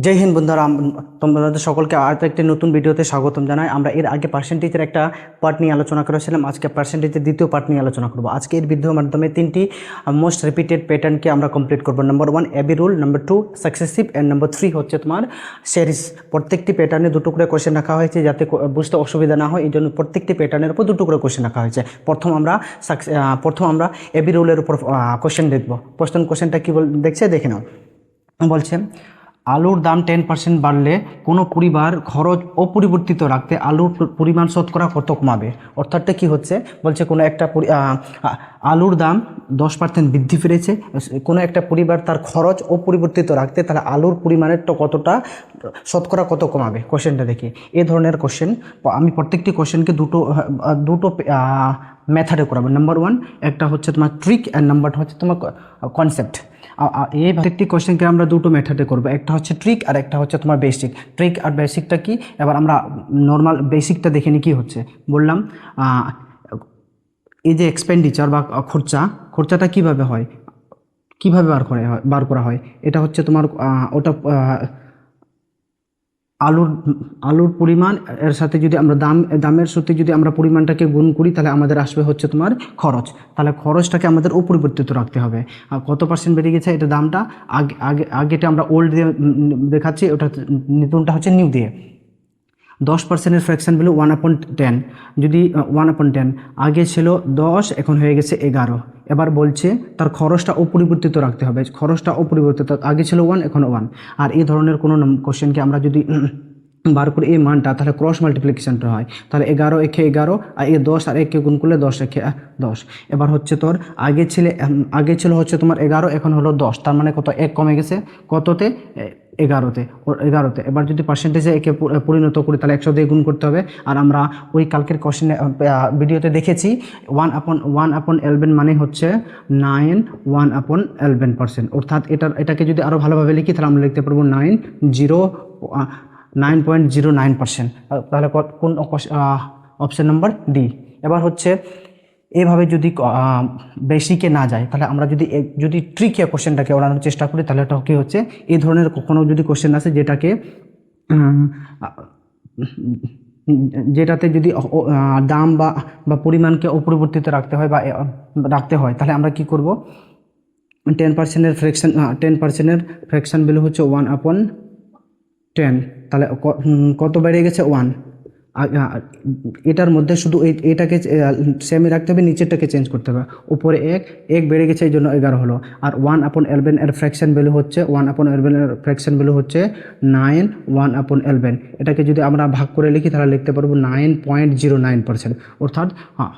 জয় হিন্দ বন্ধুরা, তোমাদের সকলকে আজ একটি নতুন ভিডিওতে স্বাগতম জানাই। আমরা এর আগে পার্সেন্টেজের একটা পার্ট নিয়ে আলোচনা করেছিলাম। আজকে পার্সেন্টেজের দ্বিতীয় পার্ট নিয়ে আলোচনা করব। আজকে এর ভিডিওর মাধ্যমে তিনটি মোস্ট রিপিটেড প্যাটার্নকে আমরা কমপ্লিট করব। Number 1 AB rule, number 2 successive, and number 3 হচ্ছে তোমার সিরিজ। প্রত্যেকটি প্যাটার্নে দুটো করে কোশ্চেন রাখা হয়েছে যাতে বুঝতে অসুবিধা না হয়, এই জন্য প্রত্যেকটি প্যাটার্নের উপর দুটো করে কোশ্চেন রাখা হয়েছে। প্রথম আমরা এবি রুলের উপর কোশ্চেন দেখব। কোশ্চেনটা কী দেখছে দেখে নাও। বলছে আলুর দাম 10% বাড়লে কোনো পরিবার খরচ অপরিবর্তিত রাখতে আলুর পরিমাণ শতকরা কত কমাবে। অর্থাৎটা কি হচ্ছে, বলছে কোনো একটা আলুর দাম 10% বৃদ্ধি পেয়েছে, কোনো একটা পরিবার তার খরচ অপরিবর্তিত রাখতে তাহলে আলুর পরিমাণের কতটা শতকরা কত কমাবে। কোশ্চেনটা দেখি এই ধরনের কোশ্চেন আমি প্রত্যেকটি কোশ্চেনকে দুটো মেথডে করাবো। নাম্বার 1 একটা হচ্ছে তোমার ট্রিক, অ্যান্ড নাম্বারটা হচ্ছে তোমার কনসেপ্ট। এই প্রত্যেকটি কোশ্চেনকে আমরা দুটো মেথডে করবো, একটা হচ্ছে ট্রিক আর একটা হচ্ছে তোমার বেসিক। ট্রিক আর বেসিকটা কি, এবার আমরা নর্মাল বেসিকটা দেখে নিই। কী হচ্ছে বললাম, এই যে এক্সপেন্ডিচার বা খরচাটা কিভাবে হয়, কিভাবে বার করা হয়। এটা হচ্ছে তোমার আলুর পরিমাণ এর সাথে যদি আমরা দামের সাথে যদি আমরা পরিমাণটাকে গুণ করি তাহলে আমাদের আসবে হচ্ছে তোমার খরচ। তাহলে খরচটাকে আমাদের অপরিবর্তিত রাখতে হবে। আর কত পার্সেন্ট বেড়ে গেছে এটা দামটা আগেটা আমরা ওল্ড দিয়ে দেখাচ্ছি, ওটা নতুনটা হচ্ছে নিউ দিয়ে। 10%-এর ফ্র্যাকশন ভ্যালু 1/10। যদি 1/10 আগে ছিল 10, এখন হয়ে গেছে 11। এবার বলছে তার খরচটা অপরিবর্তিত রাখতে হবে। খরচটা অপরিবর্তিত, আগে ছিল 1 এখন 1। আর এই ধরনের কোনো কোশ্চেনকে আমরা যদি বার করে এই মানটা, তাহলে ক্রস মাল্টিপ্লিকেশনটা হয়। তাহলে 11 একে 11 আর এই 10 আর একে গুণ করলে 10 একে 10। এবার হচ্ছে তোর আগে ছিল হচ্ছে তোমার 11, এখন হলো 10। তার মানে কত, 1 কমে গেছে কততে, 11তে। এবার যদি পার্সেন্টেজে একে পরিণত করি তাহলে 100 দিয়ে গুণ করতে হবে। আর আমরা ওই কালকের কোশ্চেনে ভিডিওতে দেখেছি 1/11 মানে হচ্ছে 9/11%। অর্থাৎ এটাকে যদি আরও ভালোভাবে লিখি তাহলে আমরা লিখতে পারবো 9.09%। তাহলে কোন অপশন নাম্বার ডি। এবার হচ্ছে এভাবে যদি বেসিকে না যায় তাহলে আমরা যদি ট্রিকে কোশ্চেনটাকে ওড়ানোর চেষ্টা করি তাহলে এটা কী হচ্ছে, এই ধরনের কোনো যদি কোশ্চেন আছে যেটাতে যদি দাম বা পরিমাণকে অপরিবর্তিত রাখতে হয় তাহলে আমরা কি করব, 10%-এর ফ্র্যাকশন ভ্যালু হচ্ছে 1/10। তাহলে কত বেড়ে গেছে 1। এটার মধ্যে শুধু এটাকে সেমই রাখতে হবে, নিচেরটাকে চেঞ্জ করতে হবে। উপরে 1 বেড়ে গেছে এই জন্য 11 হলো। আর 1/11 এর ফ্র্যাকশন ভ্যালু হচ্ছে 9/11। এটাকে যদি আমরা ভাগ করে লিখি তাহলে লিখতে পারবো 9.09%। অর্থাৎ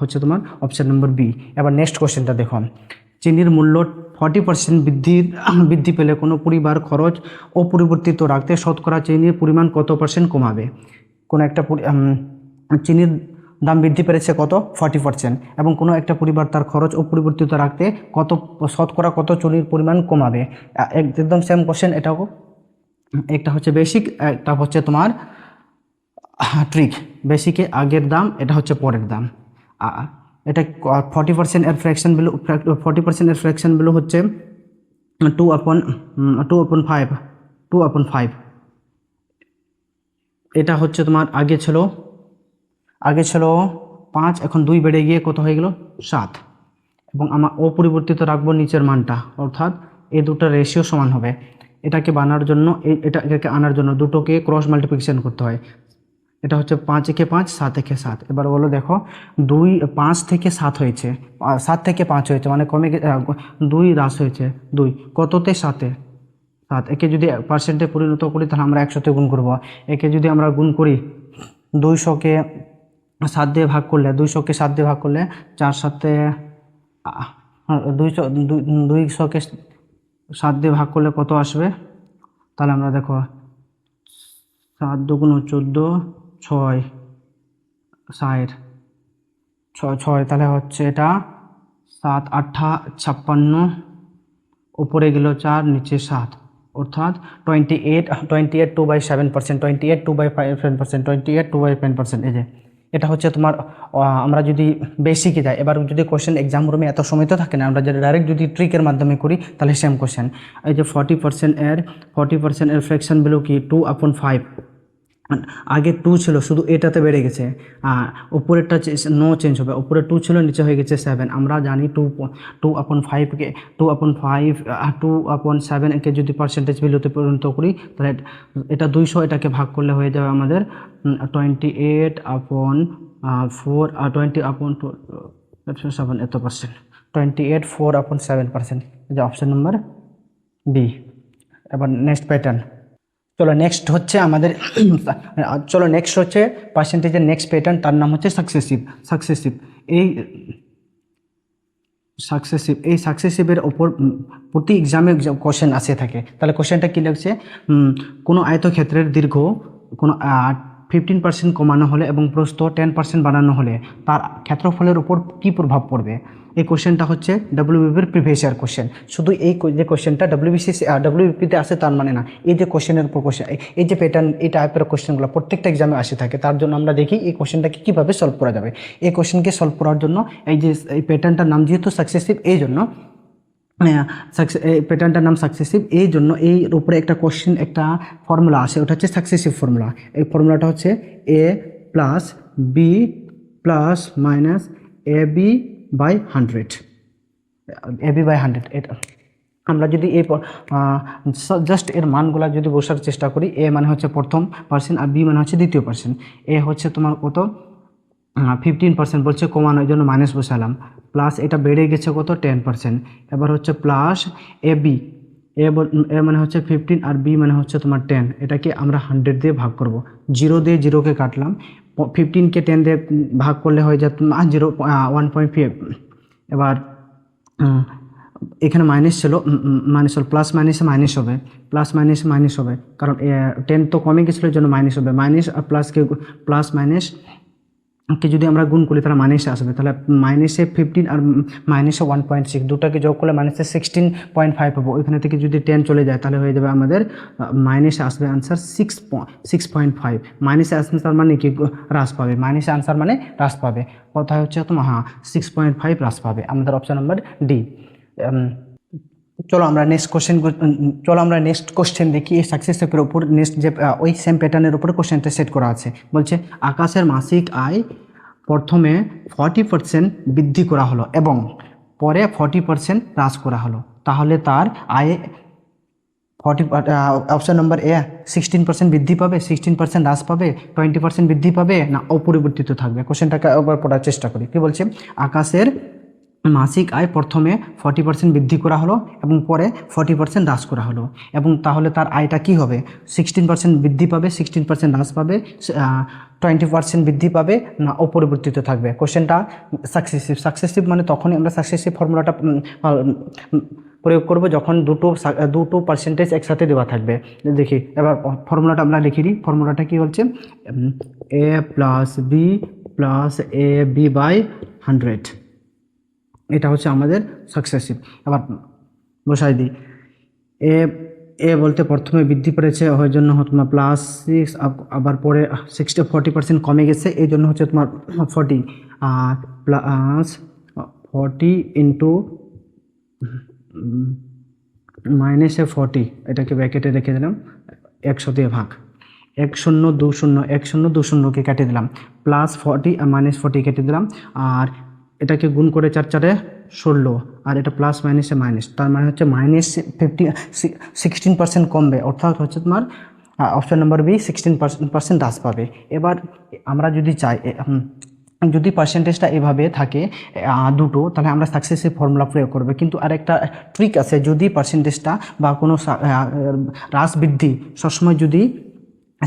হচ্ছে তোমার অপশন নম্বর বি। এবার নেক্সট কোশ্চেনটা দেখো, চিনির মূল্য 40% বৃদ্ধি পেলে কোনো পরিবার খরচ অপরিবর্তিত রাখতে শতকরা চিনির পরিমাণ কত % কমাবে। কোনো একটা চিনির দাম বৃদ্ধি পেয়েছে কত, 40%, এবং কোনো একটা পরিবার তার খরচ অপরিবর্তিত রাখতে শতকরা কত চিনির পরিমাণ কমাবে। একদম সেম কোশ্চেন। এটাও একটা হচ্ছে বেসিক, একটা হচ্ছে তোমার ট্রিক। বেসিকে আগের দাম, এটা হচ্ছে পরের দাম। এটা 40%-এর ফ্র্যাকশন ভ্যালু হচ্ছে 2/5। এটা হচ্ছে তোমার আগে ছিল 5, এখন 2 বেড়ে গিয়ে কত হয়ে গেল 7। এবং আমার অপরিবর্তিত রাখবো নিচের মানটা, অর্থাৎ এই দুটো রেশিও সমান হবে। এটাকে এটাকে আনার জন্য দুটোকে ক্রস মাল্টিপ্লিকেশন করতে হয়। এটা হচ্ছে 5 একে 5, 7 একে 7। এবার বলো দেখো, 5 থেকে 7 হয়েছে, 7 থেকে 5 হয়েছে, মানে কমে 2 হ্রাস হয়েছে। 2 কততে, 7-এ। 7 একে যদি পার্সেন্টে পরিণত করি তাহলে আমরা 100-তে গুণ করব। একে যদি আমরা গুণ করি 200কে 7 দিয়ে ভাগ করলে 4 7-এ 200কে 7 দিয়ে ভাগ করলে কত আসবে, তাহলে আমরা দেখো 7 2 14, 6 60, 6, তাহলে হচ্ছে এটা 7 8 56, উপরে গেল 4, নিচে 7, অর্থাৎ 28 2/7%, 28 2/5%, 28 2/10%। এই যে এটা হচ্ছে তোমার আমরা যদি বেসিকে যাই, এবার যদি কোশ্চেন এক্সাম রুমে এত সময় তো থাকে না, আমরা যদি ডাইরেক্ট যদি ট্রিকের মাধ্যমে করি তাহলে সেম কোশ্চেন। এই যে 40% এর ফ্র্যাকশন ভ্যালু কি 2/5, আগে 2 ছিল, শুধু এটাতে বেড়ে গেছে, উপরেরটা নো চেঞ্জ হবে, উপরে 2 ছিল নিচে হয়ে গেছে 7। আমরা জানি 2/5কে 2/7 কে যদি পার্সেন্টেজ ভ্যালুতে পরিণত করি তাহলে এটা 200, এটাকে ভাগ করলে হয়ে যাবে আমাদের 28/4 আর 20/7 এত পার্সেন্ট, 28/4/7%, যে অপশন নাম্বার বি। এবার নেক্সট প্যাটার্ন, চলো নেক্সট হচ্ছে আমাদের চলো নেক্সট হচ্ছে পার্সেন্টেজের নেক্সট প্যাটার্ন, তার নাম হচ্ছে সাকসেসিভ। এই সাকসেসিভের ওপর প্রতি এক্সামে কোশ্চেন আসে থাকে। তাহলে কোশ্চেনটা কী লাগছে, কোনো আয়তক্ষেত্রের দীর্ঘ কোনো 15% কমানো হলে এবং প্রস্থ 10% বাড়ানো হলে তার ক্ষেত্রফলের উপর কী প্রভাব পড়বে। এই কোশ্চেনটা হচ্ছে ডব্লিউবিপির প্রিভিয়াস ইয়ার কোশ্চেন। শুধু এই যে কোশ্চেনটা ডব্লিউবিপিতে আসে তার মানে না, এই যে কোশ্চেনের উপর কোশ্চেন, এই যে প্যাটার্ন, এই টাইপের কোশ্চেনগুলো প্রত্যেকটা এক্সামে আসে থাকে। তার জন্য আমরা দেখি এই কোশ্চেনটাকে কীভাবে সলভ করা যাবে। এই কোশ্চেনকে সলভ করার জন্য এই যে এই প্যাটার্নটার নাম যেহেতু সাকসেসিভ, এই জন্য এই প্যাটার্নটার নাম সাকসেসিভ, এই জন্য এই উপরে একটা কোশ্চেন, একটা ফর্মুলা আসে, ওটা হচ্ছে সাকসেসিভ ফর্মুলা। এই ফর্মুলাটা হচ্ছে a plus B plus minus AB/100, AB/100। এটা আমরা যদি এই জাস্ট এর মানগুলা যদি বসার চেষ্টা করি, এ মানে হচ্ছে প্রথম পার্সেন্ট আর বি মানে হচ্ছে দ্বিতীয় পার্সেন্ট। এ হচ্ছে তোমার কত 15% বলছে কমানো, এই জন্য মাইনাস বসালাম, প্লাস এটা বেড়ে গেছে কত 10%। এবার হচ্ছে প্লাস এবি, এ মানে হচ্ছে 15 আর বি মানে হচ্ছে তোমার 10, এটাকে আমরা 100 দিয়ে ভাগ করব। 0 দিয়ে 0কে কাটলাম, 15কে 10 দিয়ে ভাগ করলে হয়ে যায় 1.5। এবার এখানে মাইনাস ছিল, মাইনাস হল, প্লাস মাইনাসে মাইনাস হবে, প্লাস মাইনাসে মাইনাস হবে, কারণ 10 তো কমে গেছিলো, এই জন্য মাইনাস হবে। মাইনাস আর প্লাস মাইনাস কে যদি আমরা গুণ করি তাহলে মাইনাসে আসবে, তাহলে মাইনাসে 15 আর মাইনাসে 1.6 দুটাকে যোগ করলে মাইনাসে 16.5 পাবো। ওইখানে থেকে যদি 10 চলে যায় তাহলে হয়ে যাবে আমাদের মাইনাসে আসবে আনসার 6.5। মাইনাসে আসবে তার মানে কি হ্রাস পাবে, মাইনাসে আনসার মানে হ্রাস পাবে। কথা হচ্ছে তোমার 6.5 হ্রাস পাবে, আমাদের অপশন নাম্বার ডি। চলো আমরা নেক্সট কোশ্চেন দেখি। এই সাকসেসের উপর নেক্সট যে ওই সেম প্যাটার্নের উপরে কোশ্চেনটা সেট করা আছে। বলছে আকাশের মাসিক আয় প্রথমে 40% বৃদ্ধি করা হলো এবং পরে 40% হ্রাস করা হলো, তাহলে তার আয়ে 40 অপশন নম্বর এ 16% বৃদ্ধি পাবে, 16% হ্রাস পাবে, 20% বৃদ্ধি পাবে, না অপরিবর্তিত থাকবে। কোশ্চেনটাকে একবার পড়ার চেষ্টা করি। কী বলছে, আকাশের মাসিক আয় প্রথমে 40% বৃদ্ধি করা হলো এবং পরে 40% হ্রাস করা হলো, এবং তাহলে তার আয়টা কি হবে, 16% বৃদ্ধি পাবে, 16% হ্রাস পাবে, 20% বৃদ্ধি পাবে, না অপরিবর্তিত থাকবে। কোশ্চেনটা সাকসেসিভ মানে তখনই আমরা সাকসেসিভ ফর্মুলাটা প্রয়োগ করব যখন দুটো পার্সেন্টেজ একসাথে দেওয়া থাকবে। দেখি এবার ফর্মুলাটা আমরা লিখে দিই। ফর্মুলাটা কি বলছে, a plus B plus AB/100, এটা হচ্ছে আমাদের সাকসেসিভ। এবার বসাই দিই, এ বলতে প্রথমে বৃদ্ধি পেয়েছে, ওই জন্য তোমার +6, আবার পরে 40% কমে গেছে, এই জন্য হচ্ছে তোমার 40, প্লাস 40 ইন্টু মাইনাসে 40, এটাকে ব্র্যাকেটে রেখে দিলাম, 100 দিয়ে ভাগ, 1020কে কেটে দিলাম, +40 আর -40 কেটে দিলাম, আর এটাকে গুণ করে 4 4 16, আর এটা প্লাস মাইনাসে মাইনাস, তার মানে হচ্ছে -16% কমবে, অর্থাৎ হচ্ছে তোমার অপশন নাম্বার বি 16% হ্রাস পাবে। এবার আমরা যদি চাই, যদি পার্সেন্টেজটা এভাবে থাকে দুটো, তাহলে আমরা সাকসেসিভ ফর্মুলা প্রয়োগ করবে। কিন্তু আরেকটা ট্রিক আছে, যদি পার্সেন্টেজটা বা কোনো হ্রাস বৃদ্ধি সবসময় যদি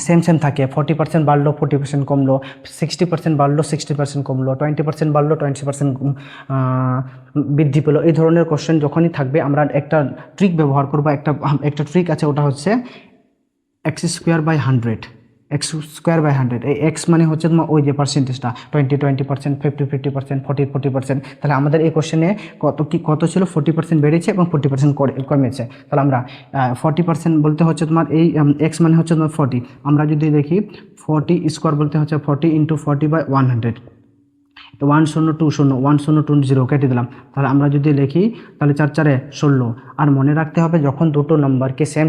সেম থাকে, 40% বাড়লো 40% কমলো, 60% বাড়লো 60% কমলো, 20% বাড়লো 20% বৃদ্ধি পেলো, এই ধরনের কোশ্চেন যখনই থাকবে আমরা একটা ট্রিক ব্যবহার করবো। একটা ট্রিক আছে, ওটা হচ্ছে x² / 100। এক্স স্কোয়ার বাই 100, এই এক্স মানে হচ্ছে তোমার ওই যে পার্সেন্টেজটা 20% 50% 40%। তাহলে আমাদের এই কোশ্চেনে কত ছিল 40% বেড়েছে এবং 40% কমেছে। তাহলে আমরা 40% বলতে হচ্ছে তোমার এই এক্স মানে হচ্ছে তোমার 40। আমরা যদি দেখি 40 স্কোয়ার বলতে হচ্ছে 40 × 40/100, 1 0 2 0 কেটে দিলাম। তাহলে আমরা যদি লিখি তাহলে 4 4 16। আর মনে রাখতে হবে যখন দুটো নম্বরকে সেম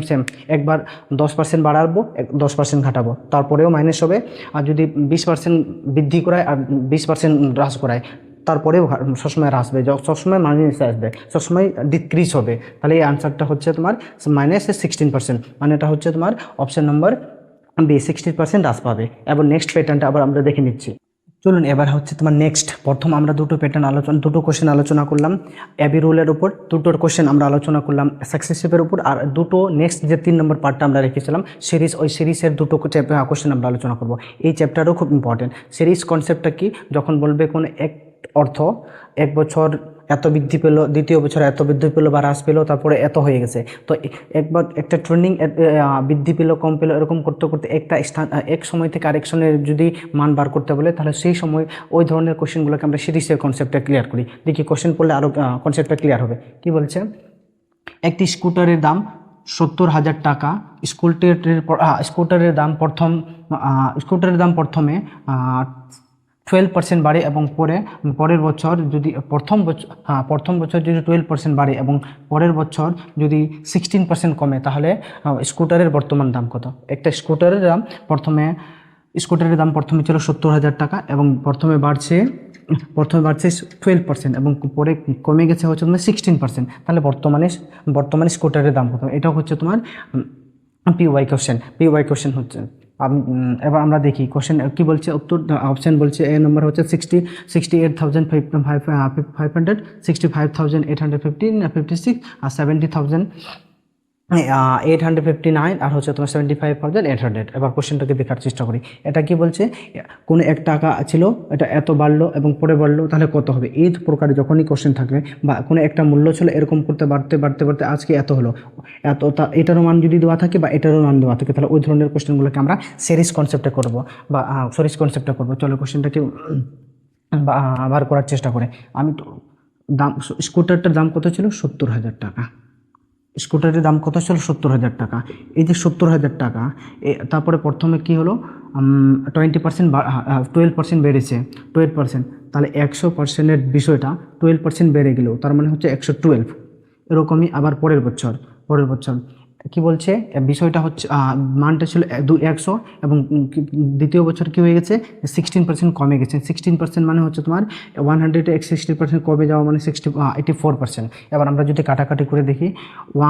একবার 10% বাড়াবো 10% ঘটাবো তারপরেও মাইনাস হবে। আর যদি 20% বৃদ্ধি করায় আর 20% হ্রাস করায় তারপরেও সবসময় হ্রাস হবে, সবসময় মাইনাস আসবে, সবসময় ডিক্রিজ হবে। তাহলে এই আনসারটা হচ্ছে তোমার -16%, মানে এটা হচ্ছে তোমার অপশন নম্বর বি, 60% হ্রাস পাবে। এবং নেক্সট প্যাটার্নটা আবার আমরা দেখে নিচ্ছি। চলুন এবার হচ্ছে তোমার নেক্সট, প্রথম আমরা দুটো কোশ্চেন আলোচনা করলাম এবি রুলের উপর, দুটোর কোশ্চেন আমরা আলোচনা করলাম সাকসেসিভের উপর, আর দুটো নেক্সট যে 3 নম্বর পার্টটা আমরা রেখেছিলাম সিরিজ, ওই সিরিজের দুটো কোশ্চেন আমরা আলোচনা করব। এই চ্যাপ্টারও খুব ইম্পর্টেন্ট। সিরিজ কনসেপ্টটা কি, যখন বলবে কোনো এক অর্থ এক বছর এত বৃদ্ধি পেলো, দ্বিতীয় বছর এত বৃদ্ধি পেলো বা হ্রাস পেলো, তারপরে এত হয়ে গেছে, তো একবার একটা ট্রেন্ডিং বৃদ্ধি পেলো কম পেলো এরকম করতে করতে একটা স্থান এক সময় থেকে আরেক সময়ের যদি মান বার করতে বলে, তাহলে সেই সময় ওই ধরনের কোশ্চেনগুলোকে আমরা সিরিজের কনসেপ্টটা ক্লিয়ার করি। দেখি কোশ্চেন পড়লে আরও কনসেপ্টটা ক্লিয়ার হবে। কি বলছে, একটি স্কুটারের দাম 70,000 টাকা। স্কুটারের দাম প্রথমে 12% বাড়ে এবং পরের বছর যদি প্রথম বছর যদি 12% বাড়ে এবং পরের বছর যদি 16% কমে, তাহলে স্কুটারের বর্তমান দাম কত? একটা স্কুটারের দাম প্রথমে ছিল 70,000 টাকা এবং প্রথমে বাড়ছে 12% এবং পরে কমে গেছে হচ্ছে তোমার 16%। তাহলে বর্তমানে স্কুটারের দাম কত? এটা হচ্ছে তোমার পিওয়াই কোশ্চেন হচ্ছে। এবার আমরা দেখি কোশ্চেন কি বলছে। উত্তর অপশন বলছে এ নম্বর হচ্ছে 68,500, 65,856 আর 70,859 আর হচ্ছে তোমার 75,800। এবার কোশ্চেনটাকে দেখার চেষ্টা করি। এটা কি বলছে, কোনো এক টাকা ছিল, এটা এত বাড়লো এবং পরে বাড়লো, তাহলে কত হবে? এই প্রকারে যখনই কোশ্চেন থাকবে বা কোনো একটা মূল্য ছিল এরকম করতে বাড়তে আজকে এত হলো, এটারও মান যদি দেওয়া থাকে বা এটারও মান দেওয়া থাকে, তাহলে ওই ধরনের কোশ্চেনগুলোকে আমরা সিরিজ কনসেপ্টে করব বা সিরিজ কনসেপ্টে করব। চলো কোশ্চেনটাকে বার করার চেষ্টা করে। আমি তো স্কুটারটার দাম কত ছিল? 70,000 টাকা। স্কুটারের দাম কত ছিল? 70,000 টাকা। এই যে 70,000 টাকা, তারপরে প্রথমে কি হলো, 12% বেড়েছে, 12%। তাহলে 100%-এর বিষয়টা 12% বেড়ে গেলেও তার মানে হচ্ছে 112। এরকমই আবার পরের বছর কি বলছে, বিষয়টা হচ্ছে মানটা ছিল 100 এবং দ্বিতীয় বছর কি হয়ে গেছে, 16% কমে গেছে। 16% মানে হচ্ছে তোমার 100-এ 60% কমে যাওয়া মানে 84%। এবার আমরা যদি কাটাকাটি করে দেখি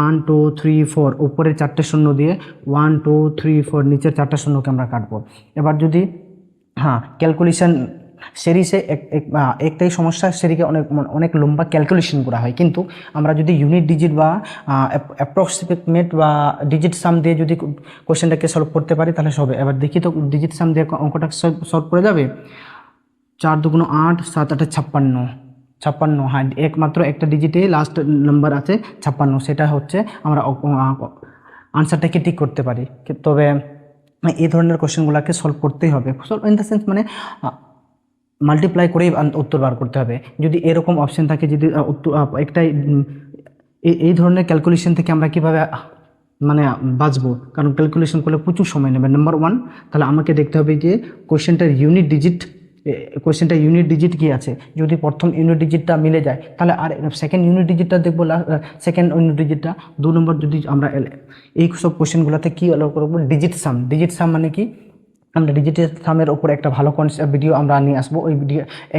1 2 3 4 উপরের 4টে শূন্য দিয়ে 1 2 3 4 নিচের 4টা শূন্যকে আমরা কাটবো। এবার যদি ক্যালকুলেশন সিরিজে একটাই সমস্যা, সেদিকে অনেক লম্বা ক্যালকুলেশন করা হয়, কিন্তু আমরা যদি ইউনিট ডিজিট বা অ্যাপ্রক্সিমেট বা ডিজিট সাম দিয়ে যদি কোশ্চেনটাকে সলভ করতে পারি তাহলে হবে। এবার দেখি তো ডিজিট সাম দিয়ে অঙ্কটা সলভ করে যাবে। 4 2 8 7 8 56। হ্যাঁ, একমাত্র একটা ডিজিটে লাস্ট নাম্বার আছে 56, সেটা হচ্ছে আমরা আনসারটাকে ঠিক করতে পারি। তবে এই ধরনের কোশ্চেনগুলোকে সলভ করতেই হবে। সলভ ইন দ্য সেন্স মানে মাল্টিপ্লাই করেই উত্তর বার করতে হবে। যদি এরকম অপশন থাকে, যদি একটাই এই ধরনের ক্যালকুলেশন থেকে আমরা কীভাবে মানে বাঁচবো, কারণ ক্যালকুলেশন করলে প্রচুর সময় নেবে। নাম্বার 1, তাহলে আমাকে দেখতে হবে যে কোশ্চেনটার ইউনিট ডিজিট কি আছে। যদি প্রথম ইউনিট ডিজিটটা মিলে যায় তাহলে আর সেকেন্ড ইউনিট ডিজিটটা দেখবো, সেকেন্ড ইউনিট ডিজিটটা 2 নম্বর। যদি আমরা এই সব কোশ্চেনগুলোতে কী আলো করবো, ডিজিট সাম মানে কি, আমরা ডিজিটাল সামের ওপর একটা ভালো ভিডিও আমরা নিয়ে আসবো। ওই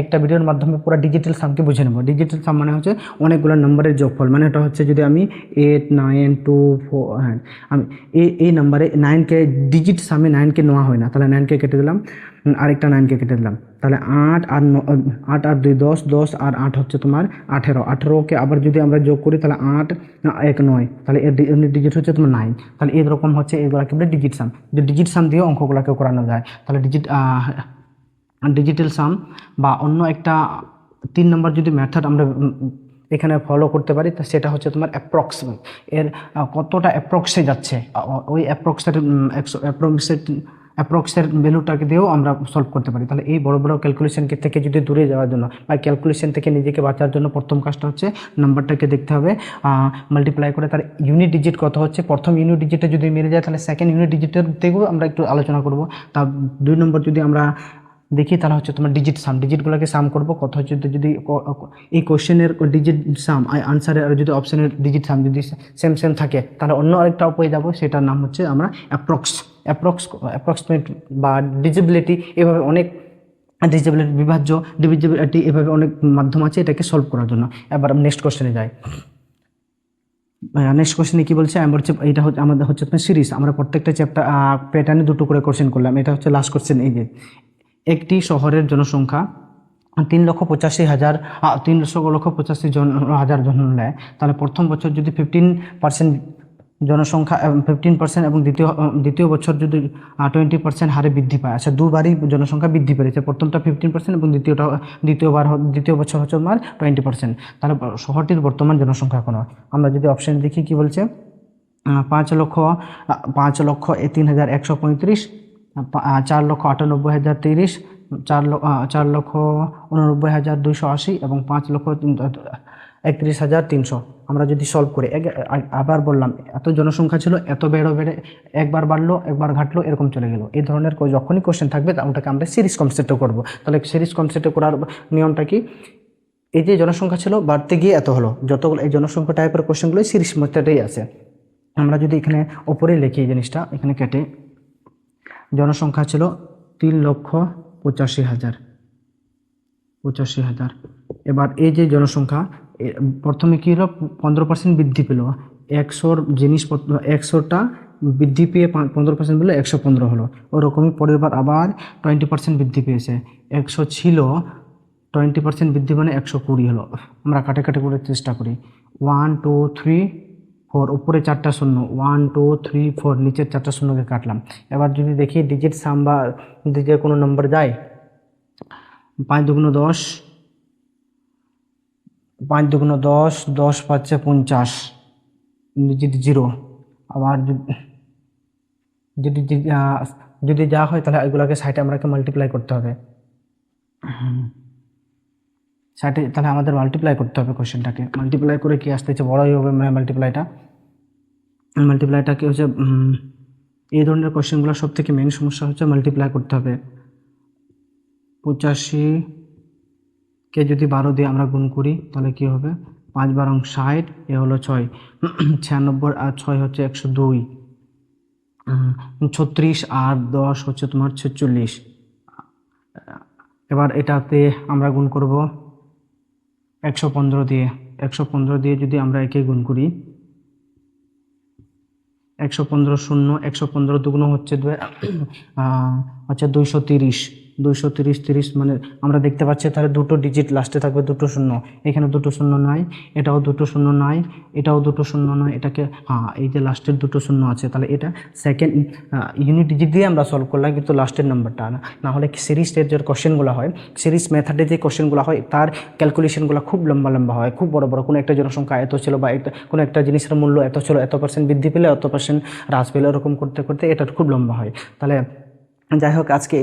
একটা ভিডিওর মাধ্যমে পুরো ডিজিটাল সামকে বুঝে নেবো। ডিজিটাল সাম মানে হচ্ছে অনেকগুলো নম্বরের যোগফল, মানে এটা হচ্ছে যদি আমি 8 9 2 4 আমি এই নাম্বারে 9কে ডিজিট সামে 9কে নেওয়া হয় না, তাহলে 9কে কেটে দিলাম, আরেকটা 9কে কেটে দিলাম, তাহলে 8 আর 2 10, 10 আর 8 হচ্ছে তোমার 18কে আবার যদি আমরা যোগ করি তাহলে 8 1 9, তাহলে এর ডিজিট হচ্ছে তোমার 9। তাহলে এরকম হচ্ছে এগুলোকে বলে ডিজিট সাম। যে ডিজিট সাম দিয়ে অঙ্কগুলোকে করানো যায়, তাহলে ডিজিটাল সাম বা অন্য একটা 3 নম্বর যদি মেথড আমরা এখানে ফলো করতে পারি, তা সেটা হচ্ছে তোমার অ্যাপ্রক্সিমেট। এর কতটা অ্যাপ্রক্সে যাচ্ছে, ওই অ্যাপ্রক্সের ভ্যালুটাকে দিয়েও আমরা সলভ করতে পারি। তাহলে এই বড় বড় ক্যালকুলেশন থেকে যদি দূরে যাওয়ার জন্য বা ক্যালকুলেশন থেকে নিজেকে বাঁচার জন্য প্রথম কাজটা হচ্ছে নাম্বারটাকে দেখতে হবে, মাল্টিপ্লাই করে তার ইউনিট ডিজিট কত হচ্ছে। প্রথম ইউনিট ডিজিটে যদি মেরে যায় তাহলে সেকেন্ড ইউনিট ডিজিটের থেকেও আমরা একটু আলোচনা করব। তার 2 নম্বর যদি আমরা দেখি তাহলে হচ্ছে তোমার ডিজিটগুলোকে সাম করবো কত হচ্ছে। যদি এই কোশ্চেনের ডিজিট সাম আনসারের আর যদি অপশনের ডিজিট সাম যদি সেম থাকে তাহলে অন্য আরেকটা উপায় যাবো, সেটার নাম হচ্ছে আমরা অ্যাপ্রক্সিমেট বা ডিজিবিলিটি। এভাবে অনেক ডিজিবিলিটি, বিভাজ্য, ডিভিজিবিলিটি, এভাবে অনেক মাধ্যম আছে এটাকে সলভ করার জন্য। এবার নেক্সট কোশ্চেনে যাই। নেক্সট কোশ্চেনে কি বলছে, আমি বলছি এটা হচ্ছে আমাদের হচ্ছে সিরিজ। আমরা প্রত্যেকটা চ্যাপ্টার প্যাটার্নে 2টো করে কোশ্চেন করলাম। এটা হচ্ছে লাস্ট কোশ্চেন। এই যে একটি শহরের জনসংখ্যা 3,85,000 3,85,000 জন নেয়, তাহলে প্রথম বছর যদি 15% জনসংখ্যা 15% এবং দ্বিতীয় বছর যদি 20% হারে বৃদ্ধি পায়। আচ্ছা, দুবারই জনসংখ্যা বৃদ্ধি পেয়েছে, প্রথমটা 15% এবং দ্বিতীয় বছর হচ্ছে আমার 20%। তাহলে শহরটির বর্তমান জনসংখ্যা কোনো, আমরা যদি অপশন দেখি কি বলছে, 5,03,135, 4,98,030, 4,89,280 এবং 5,31,300। আমরা যদি সলভ করি, আবার বললাম এত জনসংখ্যা ছিল, এত বেড়ে একবার বাড়লো একবার ঘাটলো এরকম চলে গেল। এই ধরনের যখনই কোশ্চেন থাকবে ওটাকে আমরা সিরিজ কনসেপ্টে করবো। তাহলে সিরিজ কনসেপ্টে করার নিয়মটা কি, এই যে জনসংখ্যা ছিল বাড়তে গিয়ে এত হলো, যতগুলো এই জনসংখ্যা টাইপের কোশ্চেনগুলোই সিরিজ মেথডেই আছে। আমরা যদি এখানে ওপরে লিখি এই জিনিসটা, এখানে কেটে জনসংখ্যা ছিল 3,85,000। এবার এই যে জনসংখ্যা প্রথমে কী হলো, 15% বৃদ্ধি পেল। 100 জিনিসপত্র 100টা বৃদ্ধি পেয়ে 15% বলে 115 হলো। ওরকমই পরের বার আবার 20% বৃদ্ধি পেয়েছে। 100 ছিল, 20% বৃদ্ধি মানে 120 হলো। আমরা কাটে করে চেষ্টা করি। 1 2 3 4, উপরে 4টা শূন্য, 1 2 3 4, নিচের 4টা শূন্যকে কাটলাম। এবার যদি দেখি ডিজিট সাম বা দিকে কোনো নম্বর যায়, 5 দুগুণ 10, 5 দুগুণ 10, 10 পাচ্ছে 50, ডিজিট 0। আবার যদি যা হয় তাহলে এগুলোকে সাইডে আমাকে মাল্টিপ্লাই করতে হবে। সাইডে তাহলে আমাদের মাল্টিপ্লাই করতে হবে, কোশ্চেনটাকে মাল্টিপ্লাই করে কি আসতেছে, বড়ই হবে মানে মাল্টিপ্লাইটা কি হচ্ছে, এই ধরনের কোশ্চেনগুলো সব থেকে মেন সমস্যা হচ্ছে মাল্টিপ্লাই করতে হবে। 85কে যদি 12 দিয়ে আমরা গুণ করি তাহলে কি হবে, 5 12 60, এ হলো 6, 96 আর 6 হচ্ছে 102, 36 আর 10 হচ্ছে তোমার 46। এবার এটাতে আমরা গুণ করব 115 দিয়ে। 115 দিয়ে যদি আমরা একে গুণ করি, 115 শূন্য, 115 দুগুণ হচ্ছে 230, 30 মানে আমরা দেখতে পাচ্ছি তাহলে দুটো ডিজিট লাস্টে থাকবে, দুটো শূন্য। এখানে দুটো শূন্য নাই, এটাও দুটো শূন্য নাই, এটাও দুটো শূন্য নয়, এটাকে এই যে লাস্টের দুটো শূন্য আছে, তাহলে এটা সেকেন্ড ইউনিট ডিজিট দিয়ে আমরা সলভ করলাম, কিন্তু লাস্টের নাম্বারটা না হলে সিরিজের যে কোশ্চেনগুলো হয়, সিরিজ মেথডে যে কোশ্চেনগুলো হয় তার ক্যালকুলেশনগুলো খুব লম্বা হয়, খুব বড় কোনো একটা জনসংখ্যা এত ছিল বা কোনো একটা জিনিসের মূল্য এত ছিল, এত % বৃদ্ধি পেলে এত % হ্রাস পেলে, এরকম করতে এটা খুব লম্বা হয়। তাহলে যাই হোক, আজকে